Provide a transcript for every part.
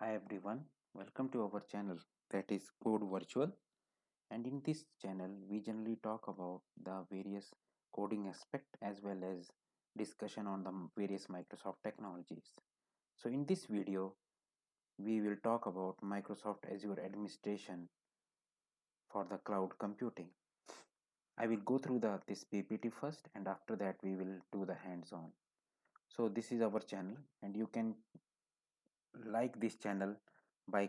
Hi everyone, welcome to our channel that is Code Virtual. And in this channel, we generally talk about the various coding aspect as well as discussion on the various Microsoft technologies. So in this video, we will talk about Microsoft Azure administration for the cloud computing. I will go through this PPT first, and after that we will do the hands-on. So this is our channel, and you can like this channel by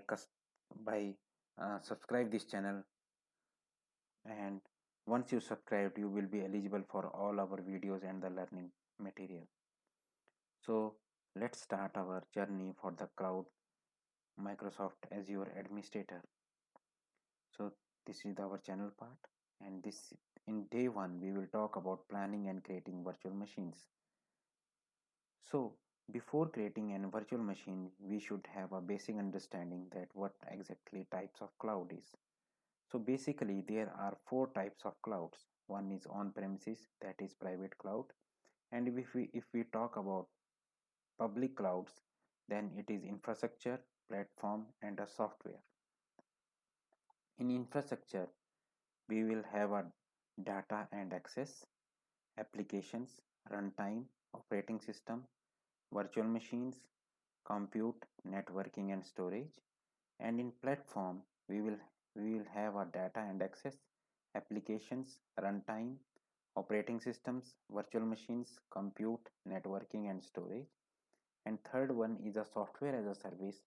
subscribe this channel, and once you subscribe you will be eligible for all our videos and the learning material. So let's start our journey for the cloud Microsoft Azure administrator. So this is our channel part, and this in day one we will talk about planning and creating virtual machines. So before creating a virtual machine, we should have a basic understanding that what exactly types of cloud is. So basically there are four types of clouds. One is on premises, that is private cloud, and if we talk about public clouds, then it is infrastructure, platform, and a software. In infrastructure, we will have a data and access, applications, runtime, operating system, virtual machines, compute, networking, and storage. And in platform, we will have a data and access, applications, runtime, operating systems, virtual machines, compute, networking, and storage. And third one is a software as a service.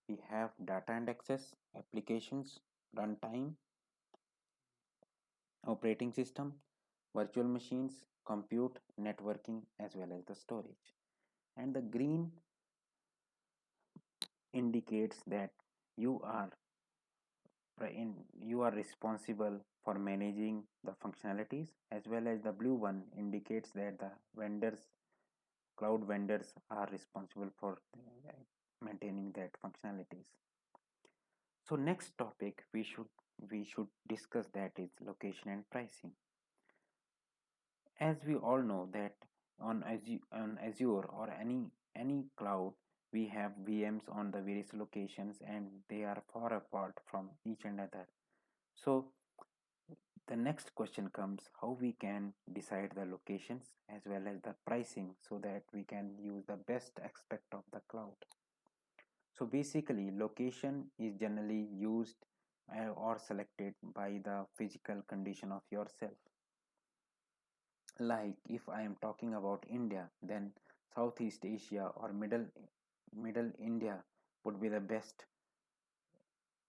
We have data and access, applications, runtime, operating system, virtual machines, compute, networking, as well as the storage. And the green indicates that you are you are responsible for managing the functionalities, as well as the blue one indicates that the vendors, cloud vendors, are responsible for maintaining that functionalities. So next topic we should discuss, that is location and pricing. As we all know that on Azure or any cloud, we have VMs on the various locations and they are far apart from each another. So the next question comes, how we can decide the locations as well as the pricing so that we can use the best aspect of the cloud. So basically location is generally used or selected by the physical condition of yourself. Like if I am talking about India, then Southeast Asia or middle India would be the best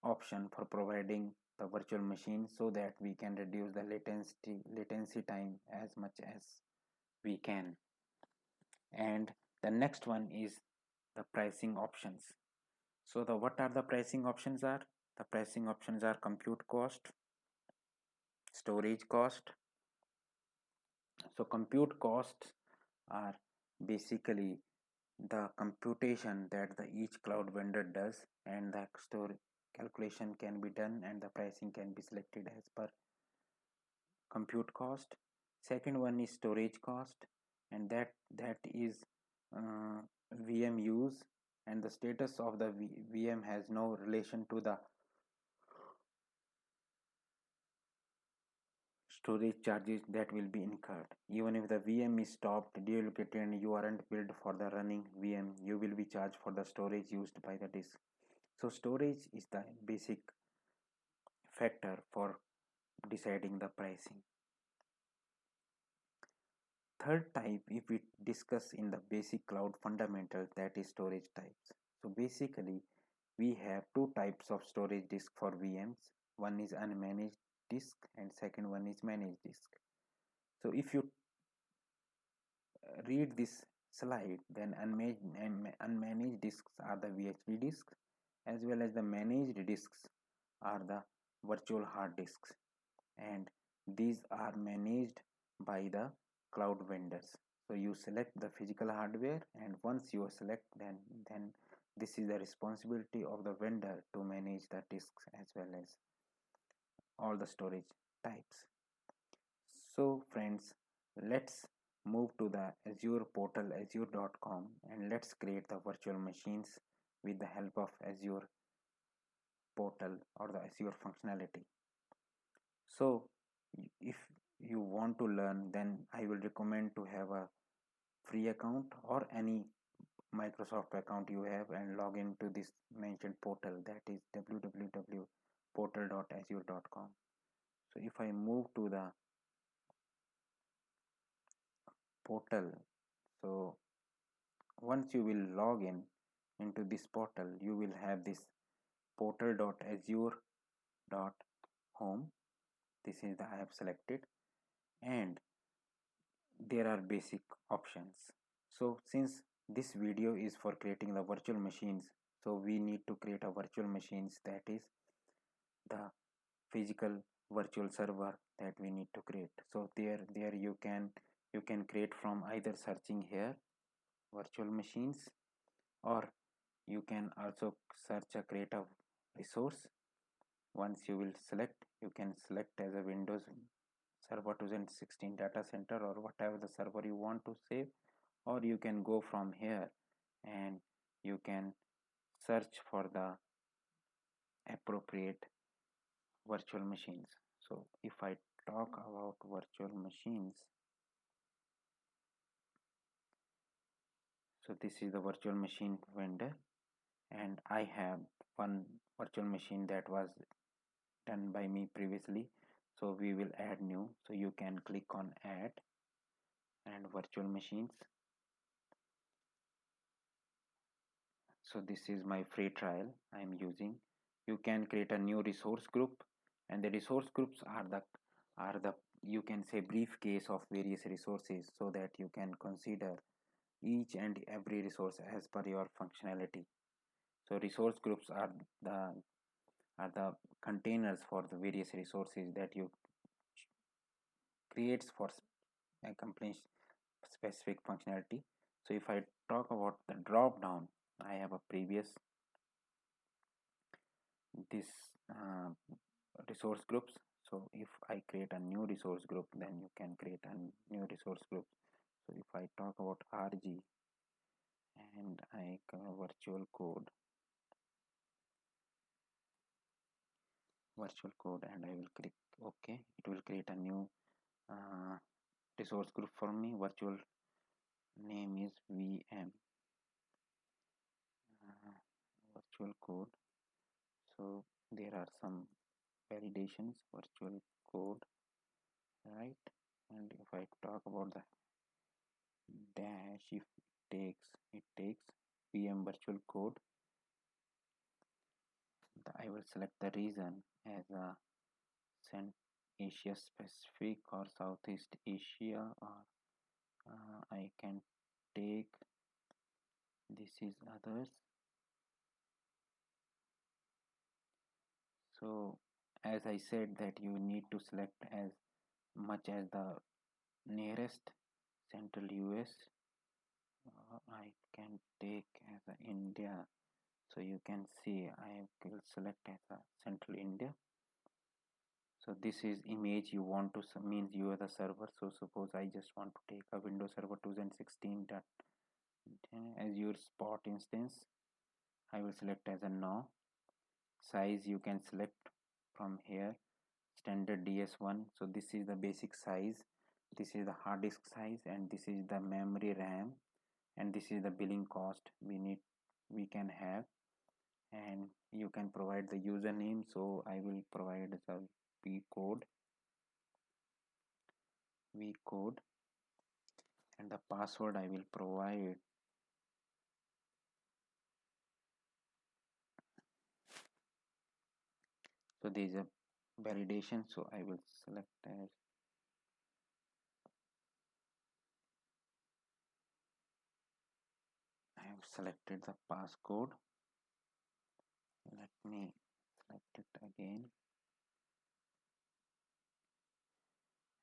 option for providing the virtual machine so that we can reduce the latency time as much as we can. And the next one is the pricing options. So the what are the pricing options are? The pricing options are compute cost, storage cost. So compute costs are basically the computation that the each cloud vendor does, and the store calculation can be done and the pricing can be selected as per compute cost. Second one is storage cost, and that is uh, VM use, and the status of the VM has no relation to the storage charges that will be incurred. Even if the VM is stopped, deallocated, and you aren't billed for the running VM, you will be charged for the storage used by the disk. So storage is the basic factor for deciding the pricing. Third type, if we discuss in the basic cloud fundamentals, that is storage types. So basically we have two types of storage disk for VMs. One is unmanaged disk and second one is managed disk. So if you read this slide, then unmanaged disks are the VHD disks, as well as the managed disks are the virtual hard disks, and these are managed by the cloud vendors. So you select the physical hardware, and once you select, then this is the responsibility of the vendor to manage the disks as well as all the storage types. So friends, let's move to the Azure portal azure.com, and let's create the virtual machines with the help of Azure portal or the Azure functionality. So if you want to learn, then I will recommend to have a free account or any Microsoft account you have and log into this mentioned portal, that is www.portal.azure.com. So if I move to the portal, so once you will log in into this portal, you will have this portal.azure.home. This is the I have selected, and there are basic options. So since this video is for creating the virtual machines, so we need to create a virtual machines, that is the physical virtual server that we need to create. So there you can create from either searching here virtual machines, or you can also search a create a resource. Once you will select, you can select as a Windows Server 2016 data center or whatever the server you want to save, or you can go from here and you can search for the appropriate virtual machines. So if I talk about virtual machines, so this is the virtual machine vendor, and I have one virtual machine that was done by me previously, so we will add new. So you can click on add and virtual machines. So this is my free trial I am using. You can create a new resource group, and the resource groups are the you can say briefcase of various resources, so that you can consider each and every resource as per your functionality. So resource groups the are the containers for the various resources that you creates for accomplish specific functionality. So if I talk about the drop down, I have a previous this resource groups. So if I create a new resource group, then you can create a new resource group. So if I talk about RG and I come virtual code and I will click OK, it will create a new uh, resource group for me. Virtual name is VM virtual code. So there are some validations virtual code, right? And if I talk about the dash, if it takes VM virtual code, I will select the region as a Cent Asia specific or Southeast Asia, or I can take this is others. So as I said that you need to select as much as the nearest Central US. I can take as a India. So you can see I will select as a Central India. So this is image you want to means you are the server. So suppose I just want to take a Windows Server 2016 that as your spot instance. I will select as a no. Size you can select from here, standard DS1. So this is the basic size, this is the hard disk size, and this is the memory RAM, and this is the billing cost we can have. And you can provide the username, so I will provide the v code, and the password I will provide. So there is a validation, so I will select as I have selected the passcode. Let me select it again,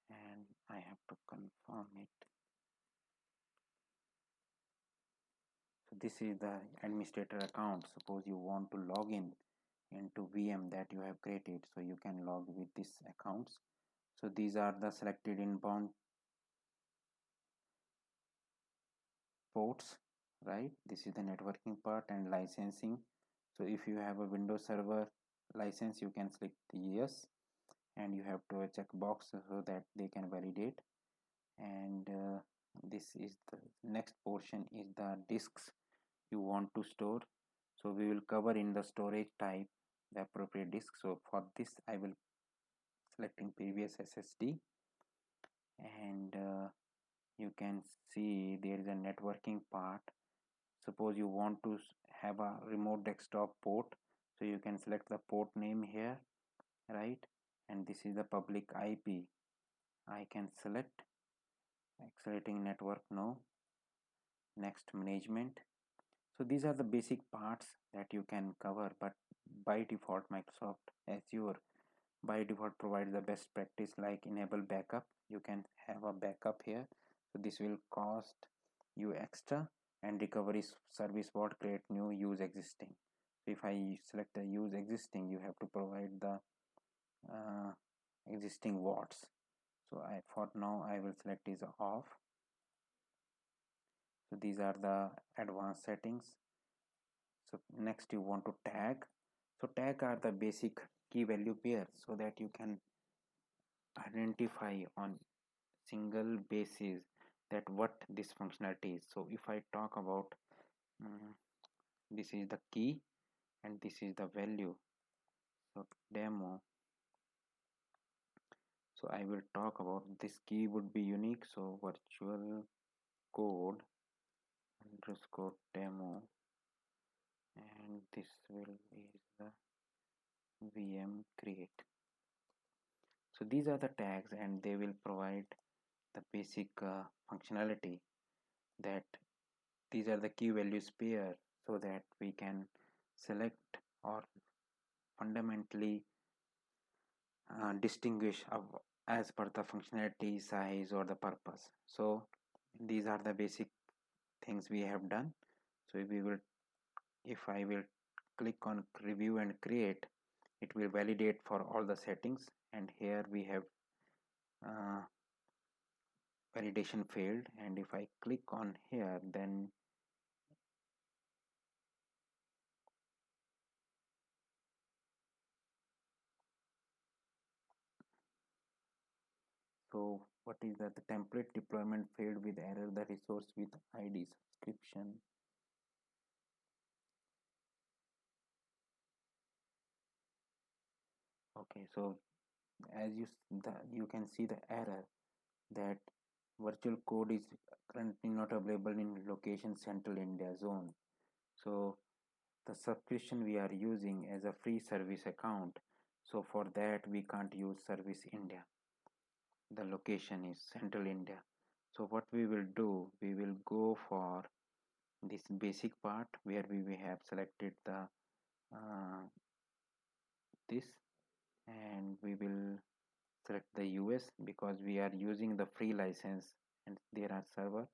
and I have to confirm it. So this is the administrator account. Suppose you want to log in into VM that you have created, so you can log with this accounts. So these are the selected inbound ports right? This is the networking part and licensing. So if you have a Windows Server license, you can select yes, and you have to check box so that they can validate. And this is the next portion is the disks you want to store. So we will cover in the storage type the appropriate disk. So for this I will selecting previous SSD, and you can see there is a networking part. Suppose you want to have a remote desktop port, so you can select the port name here, right? And this is the public IP. I can select accelerating network, no, next management. So these are the basic parts that you can cover, but by default Microsoft Azure by default provides the best practice like enable backup. You can have a backup here, so this will cost you extra, and recovery service what create new use existing. So if I select the use existing, you have to provide the uh, existing watts. So I for now I will select is off. So these are the advanced settings. So next you want to tag. So tag are the basic key value pairs so that you can identify on single basis that what this functionality is. So if I talk about this is the key and this is the value. So demo, so I will talk about this key would be unique. So virtual code underscore demo, and this will be the VM create. So these are the tags and they will provide the basic functionality that these are the key values pair so that we can select or fundamentally distinguish as per the functionality, size, or the purpose. So these are the basic things we have done. So if I will click on review and create, it will validate for all the settings, and here we have uh, validation failed. And if I click on here, then so what is that? The template deployment failed with error, the resource with ID subscription. Okay, so as you can see the error that virtual code is currently not available in location Central India zone. So the subscription we are using as a free service account. So for that we can't use service India. The location is Central India. So what we will do, we will go for this basic part where we have selected the this, and we will select the US because we are using the free license and there are server.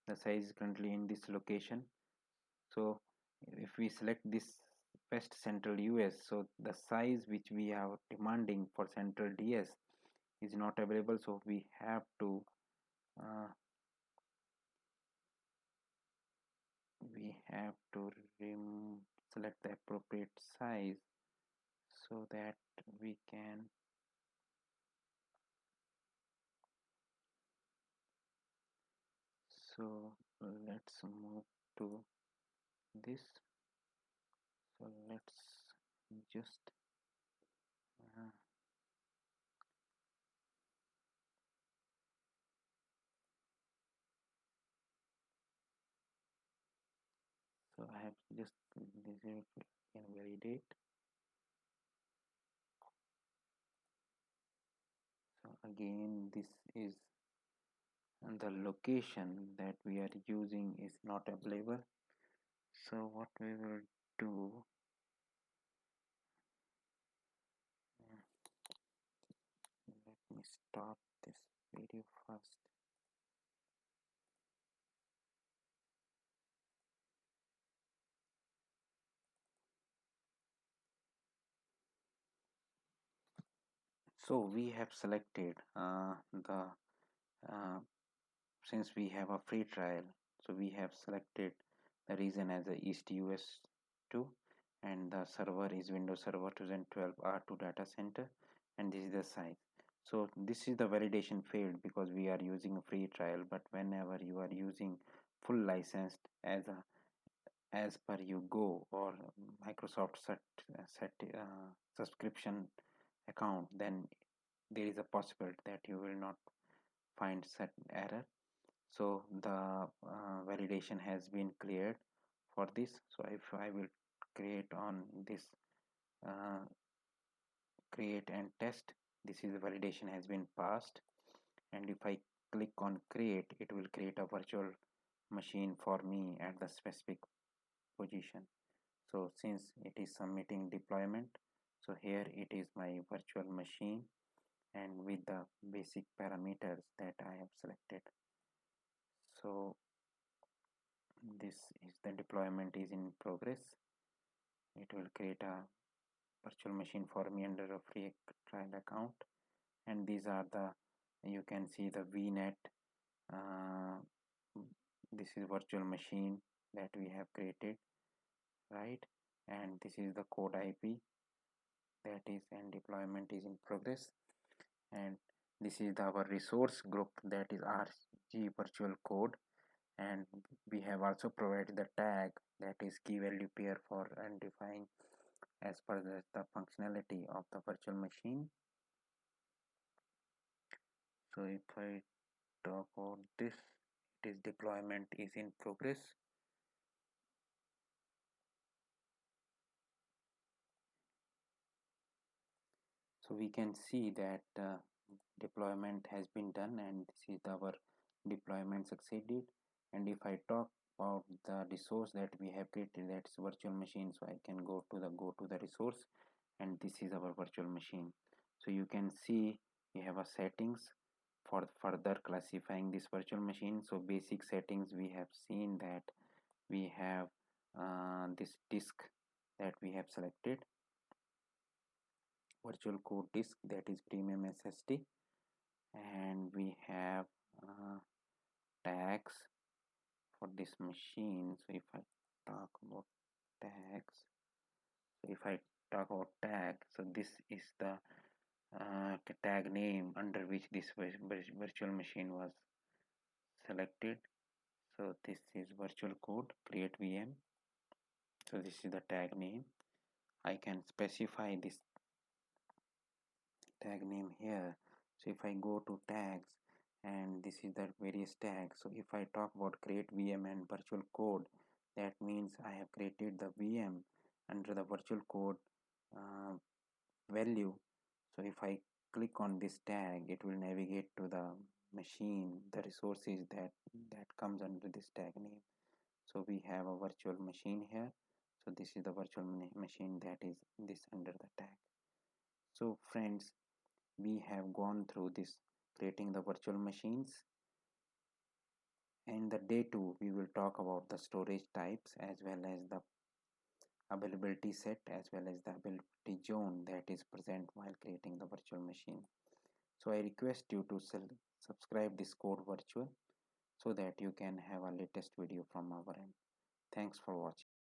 The size is currently in this location. So if we select this West Central US, so the size which we are demanding for Central DS is not available, so we have to uh, we have to select the appropriate size so that we can. So let's move to this. So let's just uh, so I have just this can validate. So again this is, and the location that we are using is not available. So what we will do, let me stop this video first. So we have selected the since we have a free trial, so we have selected the region as the East US 2, and the server is Windows Server 2012 R2 data center, and this is the size. So this is the validation failed because we are using a free trial, but whenever you are using full licensed as per you go or Microsoft subscription account, then there is a possibility that you will not find set error. So the validation has been cleared for this. So if I will create on this uh, create and test, this is the validation has been passed, and if I click on create, it will create a virtual machine for me at the specific position. So since it is submitting deployment, so here it is my virtual machine, and with the basic parameters that I have selected. So this is the deployment is in progress. It will create a virtual machine for me under a free trial account, and these are the, you can see the VNet. uh, this is virtual machine that we have created, right? And this is the code IP that is, and deployment is in progress. And this is our resource group, that is RG virtual code, and we have also provided the tag that is key value pair for identifying as per the functionality of the virtual machine. So if I talk about this, it is deployment is in progress. So we can see that deployment has been done, and this is our deployment succeeded. And if I talk about the resource that we have created, that's virtual machine, so I can go to the resource, and this is our virtual machine. So you can see we have a settings for further classifying this virtual machine. So basic settings, we have seen that we have this disk that we have selected, virtual code disk, that is premium SSD, and we have tags for this machine. So if I talk about tags, so if I talk about tag, so this is the tag name under which this virtual machine was selected. So this is virtual code create VM. So this is the tag name. I can specify this tag name here. So if I go to tags, and this is the various tags. So if I talk about create VM and virtual code, that means I have created the VM under the virtual code uh, value. So if I click on this tag, it will navigate to the machine, the resources that comes under this tag name. So we have a virtual machine here. So this is the virtual machine that is this under the tag. So friends, we have gone through this creating the virtual machines. In the day 2, we will talk about the storage types as well as the availability set as well as the availability zone that is present while creating the virtual machine. So I request you to subscribe this code virtual so that you can have a latest video from our end. Thanks for watching.